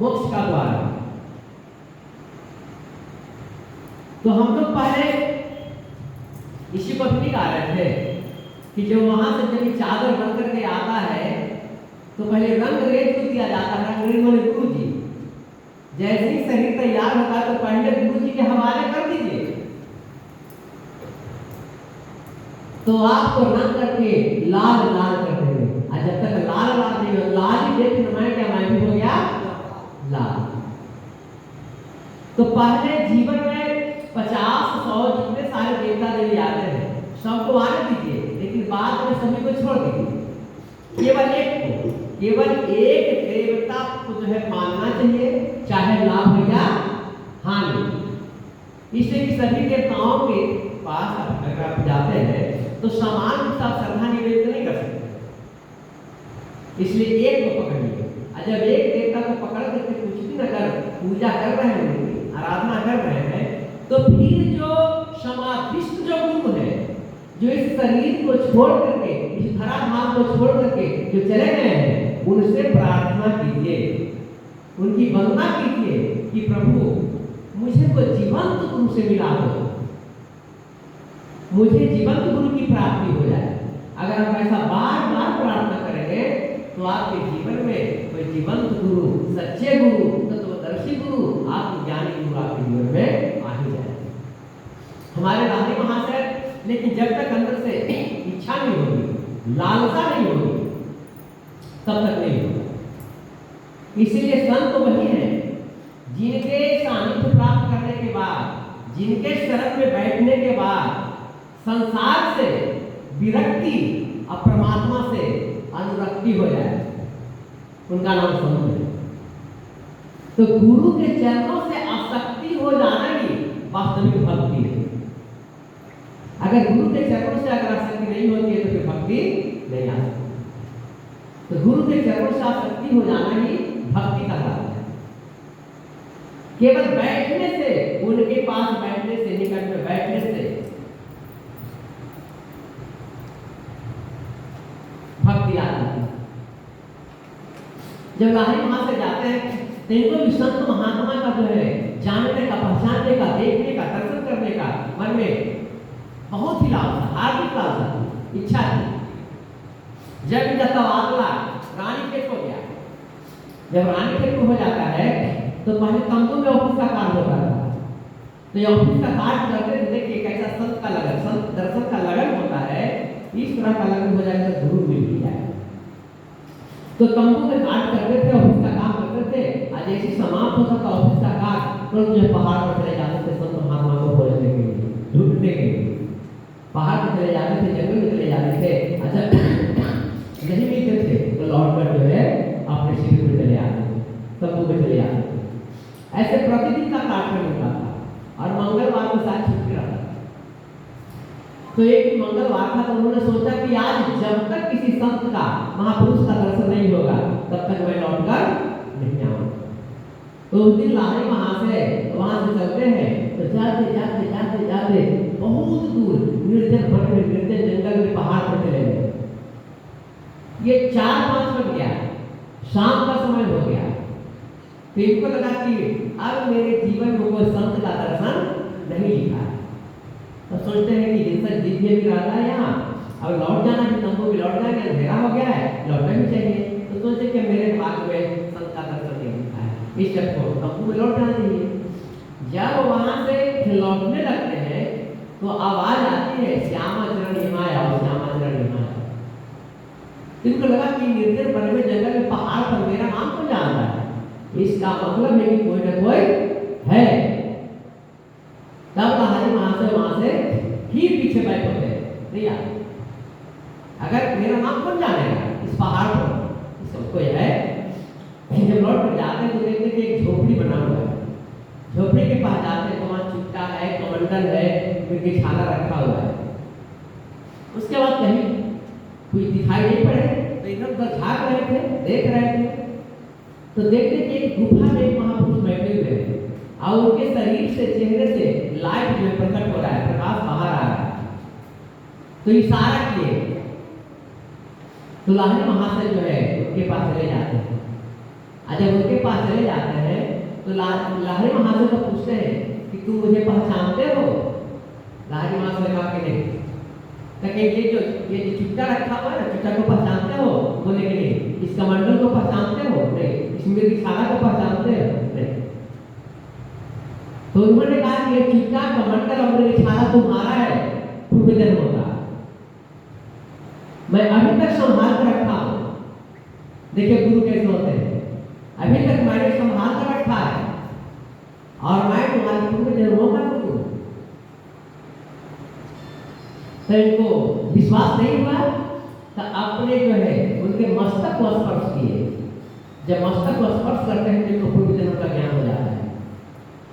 मोक्ष का द्वार है। तो हम लोग पहले इसी को भी गा रहे थे कि जो वहां से जब चादर बन करके आता है तो पहले रंग रेज को दिया जाता है। रंग रेज वाले गुरु जी जैसे ही शरीर तैयार होता है तो पहले गुरु जी के हवाले कर दीजिए, तो आपको रंग करके लाल लाल कर देंगे। और जब तक लाल लाल नहीं हो, लाल ही देख मैं क्या मैं भी हो गया लाल। तो पहले जीवन में 50-100 जितने सारे देवता देवी आते हैं सबको आने दीजिए, लेकिन बाद में सभी को छोड़ दीजिए। केवल एक देवता को जो है मानना चाहिए, चाहे लाभ हो या हानि। इसलिए कि सभी देवताओं के पास अगर आप जाते हैं तो समान रूप से आप श्रद्धा निवेदन नहीं कर सकते, इसलिए एक को पकड़िए। और जब एक देवता को पकड़ करके कुछ दिन अगर पूजा कर रहे हैं, उनकी आराधना कर रहे हैं, तो फिर जो समाधिस्थ जो गुरु है, जो इस शरीर को छोड़ करके, इस धराधाम को छोड़ करके जो चले गए हैं, उनसे प्रार्थना कीजिए, उनकी वंदना कीजिए कि प्रभु मुझे को जीवंत गुरु से मिला दो, मुझे जीवंत गुरु की प्राप्ति हो जाए। अगर आप ऐसा बार बार प्रार्थना करेंगे तो आपके जीवन में कोई जीवंत गुरु, सच्चे गुरु, तत्वदर्शी गुरु, आत्मज्ञानी गुरु आपके जीवन में आ ही जाए। हमारे राधे महाशय, लेकिन जब तक अंदर से इच्छा नहीं होगी, लालसा नहीं होगी, तब तक नहीं होगा। इसीलिए संत वही है जिनके सानिध्य प्राप्त करने के बाद, जिनके शरण में बैठने के बाद संसार से विरक्ति और परमात्मा से अनुरक्ति हो जाए, उनका नाम संत है। तो गुरु के चरणों से आसक्ति हो जाना ही वास्तविक भक्ति है। अगर गुरु के चरणों से अगर आसक्ति नहीं होती है तो फिर भक्ति नहीं आ सकती। तो गुरु के चरणों से आसक्ति हो जाना ही भक्ति का लाभ है। केवल बैठने से, उनके पास बैठने से, निकट में बैठने से भक्ति आती है। जब लाहिरी वहां से जाते हैं तो इनको भी संत महात्मा का जो है जानने का, पहचानने का, देखने का, दर्शन करने का मन में बहुत ही लालसा, हार्दिक लालसा, इच्छा थी। जब इनका तबादला रानीखेत हो गया, जब रानीखेत हो जाता है तो पहले तंबू में ऑफिस का कार्य होता था। तो ये ऑफिस का कार्य करते थे, देखिए कैसा संत का लगन, संत दर्शन का लगन होता है, इस तरह का लगन हो जाए तो गुरु मिल ही जाए। तो तंबू में कार्य करते थे, ऑफिस का काम करते थे। आज जैसे समाप्त होता था ऑफिस का कार्य, तो जो पहाड़ पर चले जाते थे संत महात्मा को खोजने के लिए, ढूंढने के लिए पहाड़ पर चले जाते थे, जंगल में चले जाते थे। अच्छा नहीं मिलते थे तो लौट कर जो है अपने शिविर में चले आते थे, तंबू में चले आते थे। ऐसे प्रतिदिन का कार्यक्रम होता था और मंगलवार को साथ छुट्टी रहता था। तो एक मंगलवार था तो उन्होंने सोचा कि आज जब तक किसी संत का, महापुरुष का दर्शन नहीं होगा तब तक मैं लौट कर नहीं आऊंगा। तो उस दिन लाहिरी महाशय वहां से चलते हैं तो जाते जाते जाते जाते बहुत दूर निर्जन वन में, निर्जन जंगल में, पहाड़ पर चले गए। ये 4-5 बज गया, शाम का समय हो गया। तो इनको लगा कि अब मेरे जीवन में कोई संत का दर्शन नहीं लिखा है। तो सोचते हैं कि जिनसे दिव्य भी रहता है यहाँ, अब लौट जाना है, तंबू भी लौट जाएंगे, अंधेरा हो गया है, लौटना भी चाहिए। तो सोचते कि मेरे भाग्य में संत का दर्शन नहीं लिखा है, इस चक्कर तंबू में लौट जाना चाहिए। जब वहां से लौटने लगते हैं तो आवाज आती है, श्यामा चरण हिमाय आओ, श्यामा चरण हिमाय। इनको लगा कि निर्जन वन में, जंगल में, पहाड़ पर मेरा नाम कौन जानता है, इसका मतलब है कि कोई ना कोई है। तब लाहिरी महाशय वहां से फिर पीछे बैठ होते नहीं आते। अगर मेरा नाम कौन जानेगा इस पहाड़ पर, इसको कोई है। जब लौट कर जाते हैं तो देखते कि एक झोपड़ी बना हुआ है। झोपड़ी के पास जाते हैं तो वहां चुट्टा है, कमंडल है, फिर छाला रखा हुआ है। उसके बाद कहीं कुछ दिखाई नहीं पड़े तो इधर उधर झाँक रहे थे, देख रहे थे। तो देखते कि एक गुफा में एक महापुरुष बैठे हुए हैं और उनके शरीर से, चेहरे से लाइट जो प्रकट हो रहा है, प्रकाश बाहर आ रहा है। तो इशारा किए तो लाहिरी महाशय जो है उनके पास चले जाते हैं। जब उनके पास चले जाते हैं तो लाहिरी महाशय को पूछते हैं कि तुम मुझे पहचानते हो? लाहिरी महाशय ने कहा कि नहीं। कहे ये जो चुट्टा रखा हुआ है ना, चुट्टा को पहचानते हो? बोले कि नहीं। इस कमंडल को पहचानते हो? नहीं। इस मृगशाला को पहचानते हो? नहीं। तो उन्होंने कहा कि ये चुट्टा, कमंडल और मृगशाला तुम्हारा है पूर्व जन्मों का, मैं अभी तक संभाल कर रखा हूं। देखिए गुरु कैसे होते हैं, अभी तक मैंने संभाल कर रखा है और मैं तुम्हारे पूर्व जन्मों का गुरु। तो इनको विश्वास नहीं हुआ तो अपने जो है उनके मस्तक को स्पर्श किए। जब मस्तक को स्पर्श करते हैं तो पूर्व जन्म का ज्ञान हो जाता है।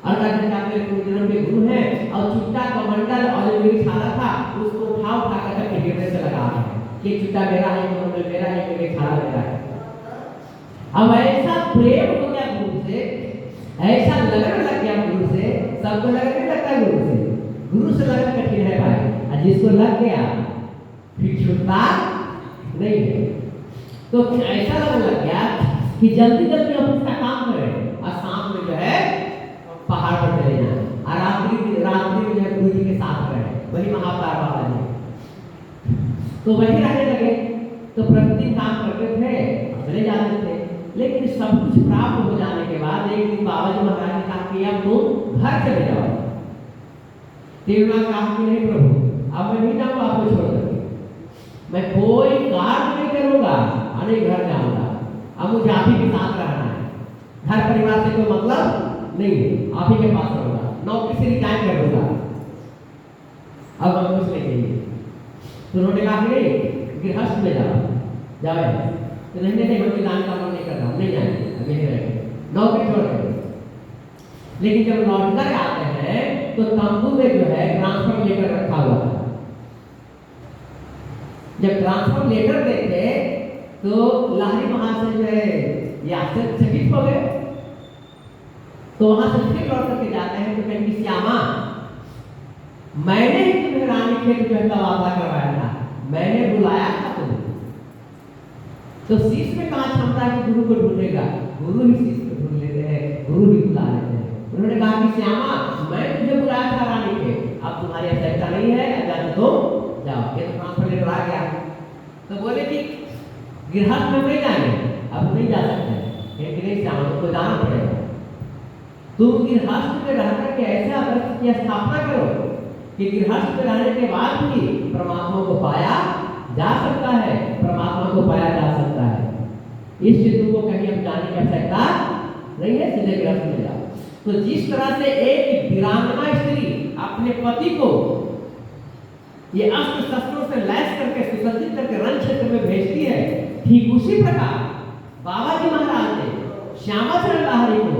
और मेरे पूर्व जन्म के गुरु हैं और चुट्टा, कमंडल और जो मृगशाला था उसको उठा कर हृदय से लगा रहे हैं कि चुट्टा मेरा है, कमंडल मेरा है, मृगशाला मेरा है। अब ऐसा प्रेम हो गया गुरु से, ऐसा लगन लग गया गुरु से। सबको लगन नहीं लगता गुरु से, गुरु से लगन कठिन है भाई। और जिसको लग गया फिर छूटता नहीं है। तो ऐसा लगन लग गया कि जल्दी जल्दी ऑफिस का काम करें और शाम में जो है पहाड़ पर चले जाए और रात्रि में जो है गुरु जी के साथ रहे। वही महाअवतार बाबा जी। तो वही रहने लगे। तो प्रतिदिन काम करते थे, चले जाते थे। लेकिन सब कुछ प्राप्त हो जाने के बाद एक दिन बाबा जी महाराज ने कहा कि अब तुम घर चले जाओ। देवनाथ कहा कि नहीं प्रभु, अब मैं नहीं जाऊंगा आपको छोड़ करके, मैं कोई कार्य नहीं करूंगा, अरे घर जाऊंगा। अब मुझे आप ही के साथ रहना है, घर परिवार से कोई मतलब नहीं है, आप ही के पास रहूंगा, नौकरी से रिजाइन कर दूंगा। अब हम कुछ नहीं कहिए। तो उन्होंने कहा कि नहीं गृहस्थ में जाओ। तो नहीं हम जाने का मन नहीं कर रहा, नहीं जाएंगे, अभी रहेंगे, नौकरी छोड़ देंगे। लेकिन जब लौट कर आते हैं तो तंबू में जो है ट्रांसफर लेटर रखा हुआ था। जब ट्रांसफर लेटर देखे तो लाहिरी महाशय जो है ये आश्चर्यचकित हो गए। तो वहां से फिर लौट करके जाते हैं तो कहते श्यामा, मैंने ही तुम्हें रानी खेत जो है तबादला करवाया था, मैंने बुलाया था तुम्हें। तो शिष्य में कहाँ क्षमता है कि गुरु को ढूंढेगा, गुरु ही शिष्य को ढूंढ लेते हैं, गुरु ही बुला लेते हैं। उन्होंने कहा कि श्यामा, मैं तुझे बुलाया था रानी के, अब तुम्हारी आवश्यकता नहीं है, जाने दो, जाओ। ये तो ट्रांसफर लेटर आ गया। तो बोले कि गृहस्थ में नहीं जाएंगे, अब नहीं जा सकते, नहीं श्यामा तुमको जाना पड़ेगा। तुम गृहस्थ में रहकर के ऐसे आदर्श की स्थापना करो कि गृहस्थ में रहने के बाद भी परमात्मा को पाया जा सकता है, परमात्मा को पाया जा सकता है। इस चित्र को कहीं हम जाने की आवश्यकता नहीं है, सीधे गृहस्थ में जाओ। तो जिस तरह से एक वीरांगना स्त्री अपने पति को ये अस्त्र शस्त्रों से लैस करके सुसज्जित करके रण क्षेत्र में भेजती है, ठीक उसी प्रकार बाबा जी महाराज ने श्यामाचरण लाहिरी को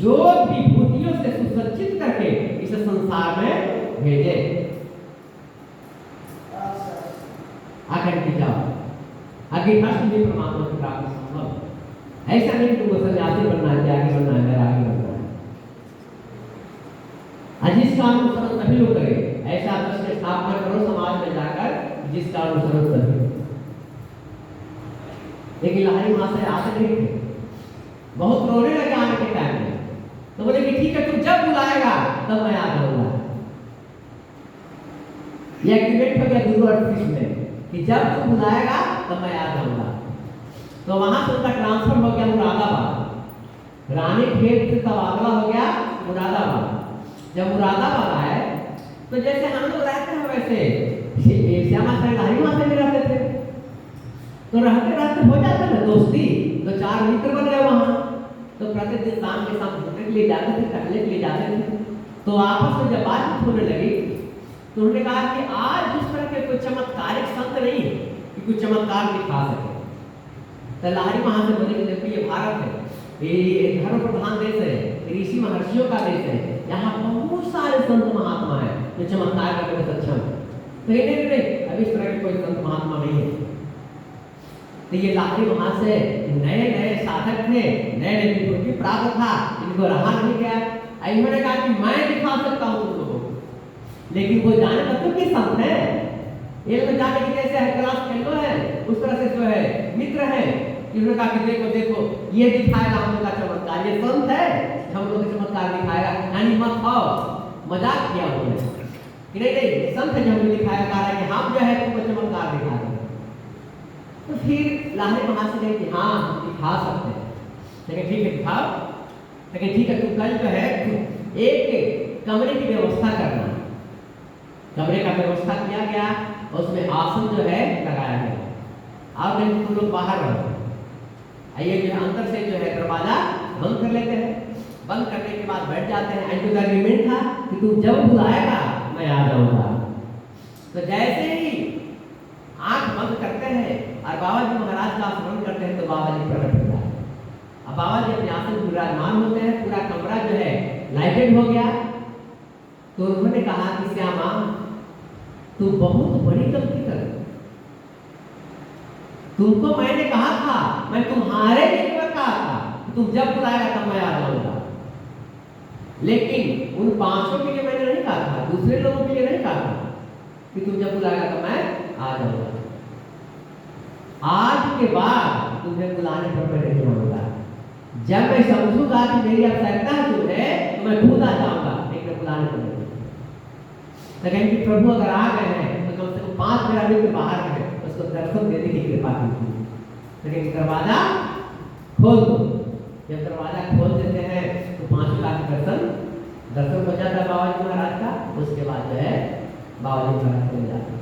जो विभूतियों से सुसज्जित करके इस संसार में भेजे। आकर के जाओ, आगे हस्त भी परमात्मा की प्राप्ति संभव। ऐसा नहीं तुमको सन्यासी बनना है, आगे बनना है, आगे बनना है। जिसका अनुसरण सभी लोग करें, ऐसा आदर्श की स्थापना करो समाज में जाकर जिसका अनुसरण सभी। लेकिन लाहिरी महाशय आते नहीं थे, बहुत रोने लगे आने के टाइम में। तो बोले कि ठीक है, तुम जब बुलाएगा तब मैं आ जाऊंगा। यह एग्रीमेंट हो गया गुरु और शिष्य में कि जब तुम बुलाएगा तब मैं आ जाऊंगा। तो वहां से उनका ट्रांसफर हो गया मुरादाबाद, रानी खेत से तबादला हो गया मुरादाबाद। जब मुरादाबाद आए तो जैसे हम लोग रहते हैं वैसे श्यामाचरण लाहिरी महाशय में रहते थे। तो रहते रहते हो जाता ना दोस्ती, तो 4 मित्र बन गए वहां। तो प्रतिदिन शाम के साथ घूमने के लिए जाते थे, टहलने के लिए जाते थे। तो आपस में जब बातचीत होने लगी तो उन्होंने कहा कि आज जिस तरह के कोई चमत्कारिक संत नहीं कि कुछ चमत्कार दिखा सके। तो लाहिरी महाशय बोले कि देखो ये भारत है, ये धर्म प्रधान देश है, ऋषि महर्षियों का देश है, यहाँ बहुत सारे संत महात्मा है जो चमत्कार करने में सक्षम है। तो नहीं अभी इस तरह के कोई संत महात्मा नहीं है। तो ये लाहिरी महाशय नए नए साधक थे, नए नए विभूति प्राप्त था, इनको रहा नहीं गया। इन्होंने कहा कि मैं दिखा सकता हूँ तुम लोगों को, लेकिन वो जाने मतलब कि संत है, ये लोग जाने की जैसे क्लास फेलो है उस तरह से जो है मित्र है, उन्होंने कहा कि देखो देखो ये दिखाएगा हम लोग का चमत्कार, ये संत है हम लोग का चमत्कार दिखाएगा, यानी मत खाओ, मजाक किया उन्होंने कि नहीं नहीं संत है जो हमें दिखाएगा, कह रहा है कि हम जो है तुमको चमत्कार दिखा देंगे। तो फिर लाहरी महाशय कहे कि हाँ हम दिखा सकते हैं। लेकिन ठीक है दिखाओ, लेकिन ठीक है तुम कल जो है एक कमरे की व्यवस्था करना। कमरे का व्यवस्था किया गया, उसमें आसन जो है लगाया गया, और नहीं तुम लोग बाहर रहो। आइए जो है अंदर से जो है दरवाजा बंद कर लेते हैं, बंद करने के बाद बैठ जाते हैं। एंड का एग्रीमेंट था कि तू जब बुलाएगा मैं आ जाऊंगा। तो जैसे ही आंख बंद करते हैं और बाबा जी महाराज का स्मरण करते हैं तो बाबा जी प्रकट हो जाते हैं। अब बाबा जी अपने आसन विराजमान होते हैं, पूरा कमरा जो है लाइटेड हो गया। तो उन्होंने कहा कि श्यामा तू बहुत बड़ी गलती कर, तुमको मैंने कहा था, मैं तुम्हारे लिए कहा था कि तुम जब बुलाएगा तब मैं आ जाऊंगा, लेकिन उन 500 के लिए मैंने नहीं कहा था, दूसरे लोगों के लिए नहीं कहा था कि तुम जब बुलाएगा तब मैं आ जाऊंगा। आज के बाद तुम्हें बुलाने पर मैं नहीं आऊंगा, जब मैं समझूंगा कि मेरी आवश्यकता है तुम्हें तो मैं खुद आ जाऊंगा, लेकिन बुलाने पर नहीं। तो कहेंगे कि प्रभु अगर आ गए हैं तो कम से कम 5 मेरा मित्र बाहर है, उसको दर्शन देने की कृपा कीजिए। लेकिन दरवाजा खोल दो। जब दरवाजा खोल देते हैं तो 5 लाख दर्शन हो जाता है बाबा जी महाराज का। उसके बाद जो है बाबा जी महाराज चले जाते हैं।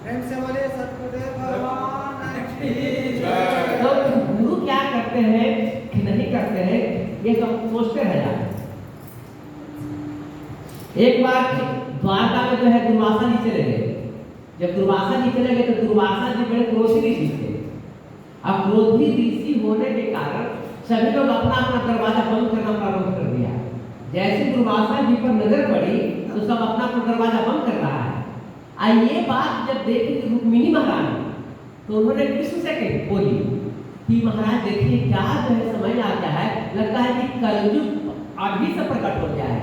प्रेम से बोले सतगुरुदेव भगवान की जय। तो गुरु क्या करते हैं कि नहीं करते हैं, ये सब सोचते रह जाते हैं। एक बार द्वारका में जो है दुर्वासा जी चले गए। जब दुर्वासा जी चले गए तो दुर्वासा जी बड़े क्रोधी ऋषि थे। अब क्रोधी ऋषि होने के कारण सभी लोग अपना अपना दरवाजा बंद करना प्रारंभ कर दिया। जैसे दुर्वासा जी पर नजर पड़ी तो सब अपना अपना दरवाजा बंद कर रहा है। ये बात जब देखी रुक्मिणी महारानी तो उन्होंने कृष्ण से बोली कि महाराज देखिए क्या जो है समझ आ गया है, लगता है कि कलयुग अभी से प्रकट हो गया है,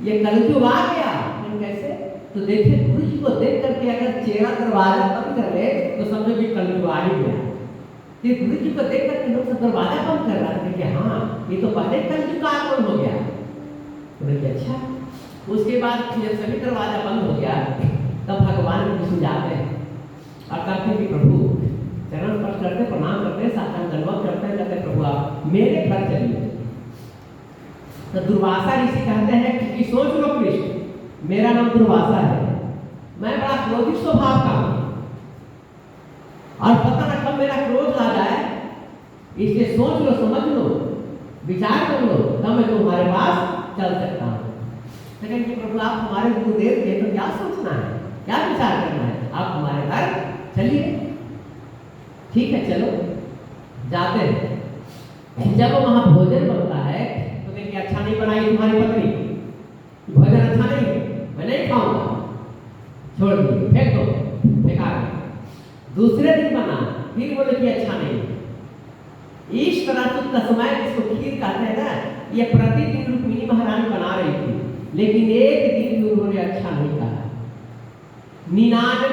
ये कलयुग आ गया। कैसे? तो देखिए गुरु जी को देख करके अगर चेहरा दरवाजा बंद कर ले तो समझो कि कलयुग आ ही गया। ये गुरु जी को देख करके लोग सब दरवाजा बंद कर रहे थे कि हाँ ये तो पहले कलयुग का आगमन हो गया। तो देखिए अच्छा, उसके बाद जब सभी दरवाजा बंद हो गया तब भगवान विष्णु जाते हैं और कहते हैं कि प्रभु चरण स्पर्श करते, प्रणाम करते, साष्टांग दंडवत करते हैं, कहते प्रभु आप मेरे घर चलिए। तो दुर्वासा ऋषि कहते हैं कि सोच लो कृष्ण, मेरा नाम दुर्वासा है, मैं बड़ा क्रोधित स्वभाव का हूं और पता न कब मेरा क्रोध आ जाए, इसलिए सोच लो, समझ लो, विचार कर लो, तब मैं तुम्हारे पास चल सकता हूँ। लेकिन कि प्रभु आप हमारे गुरुदेव थे तो क्या सोचना है, क्या विचार करना है, आप हमारे घर चलिए। ठीक है चलो, जाते हैं। जब वहां भोजन बनता है तो देखिए अच्छा नहीं बनाई तुम्हारी पत्नी, भोजन अच्छा नहीं है, मैं नहीं खाऊंगा, छोड़ दिए, फेंक दो, बेकार। दूसरे दिन बना, फिर बोले कि अच्छा नहीं है। इस तरह से तस्मै जिसको खीर कहते हैं ना, ये प्रतिदिन रुक्मिणी महारानी बना रही थी, लेकिन एक दिन भी उन्होंने अच्छा नहीं कहा। 99